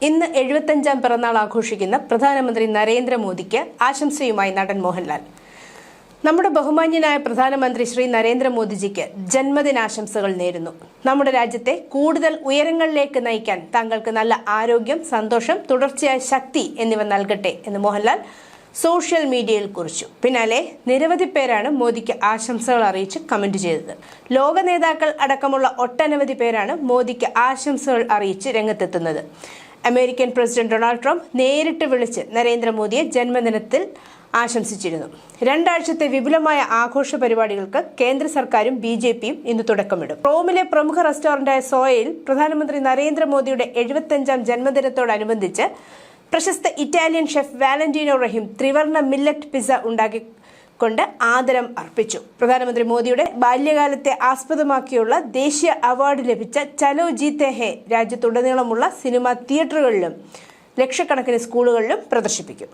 ഇന്ന് 75ാം പിറന്നാൾ ആഘോഷിക്കുന്ന പ്രധാനമന്ത്രി നരേന്ദ്രമോദിക്ക് ആശംസയുമായി നടൻ മോഹൻലാൽ. നമ്മുടെ ബഹുമാന്യനായ പ്രധാനമന്ത്രി ശ്രീ നരേന്ദ്രമോദിജിക്ക് ജന്മദിനാശംസകൾ നേരുന്നു. നമ്മുടെ രാജ്യത്തെ കൂടുതൽ ഉയരങ്ങളിലേക്ക് നയിക്കാൻ താങ്കൾക്ക് നല്ല ആരോഗ്യം, സന്തോഷം, തുടർച്ചയായ ശക്തി എന്നിവ നൽകട്ടെ എന്ന് മോഹൻലാൽ സോഷ്യൽ മീഡിയയിൽ കുറിച്ചു. പിന്നാലെ നിരവധി പേരാണ് മോദിക്ക് ആശംസകൾ അറിയിച്ച് കമന്റ് ചെയ്തത്. ലോക നേതാക്കൾ അടക്കമുള്ള ഒട്ടനവധി പേരാണ് മോദിക്ക് ആശംസകൾ അറിയിച്ച് രംഗത്തെത്തുന്നത്. അമേരിക്കൻ പ്രസിഡന്റ് ഡൊണാൾഡ് ട്രംപ് നേരിട്ട് വിളിച്ച് നരേന്ദ്രമോദിയെ ജന്മദിനത്തിൽ ആശംസിച്ചിരുന്നു. 2 ആഴ്ചത്തെ വിപുലമായ ആഘോഷ പരിപാടികൾക്ക് കേന്ദ്ര സർക്കാരും BJPയും ഇന്ന് തുടക്കമിടും. റോമിലെ പ്രമുഖ റെസ്റ്റോറന്റായ സോയയിൽ പ്രധാനമന്ത്രി നരേന്ദ്രമോദിയുടെ 75ാം ജന്മദിനത്തോടനുബന്ധിച്ച് പ്രശസ്ത ഇറ്റാലിയൻ ഷെഫ് വാലന്റീനോ റഹീം ത്രിവർണ്ണ മില്ലറ്റ് പിസ്സ ഉണ്ടാക്കിക്കൊണ്ട് ആദരം അർപ്പിച്ചു. പ്രധാനമന്ത്രി മോദിയുടെ ബാല്യകാലത്തെ ആസ്പദമാക്കിയുള്ള ദേശീയ അവാർഡ് ലഭിച്ച ചലോ ജീത്തെ ഹേ രാജ്യത്തുടനീളമുള്ള സിനിമാ തിയേറ്ററുകളിലും ലക്ഷക്കണക്കിന് സ്കൂളുകളിലും പ്രദർശിപ്പിക്കും.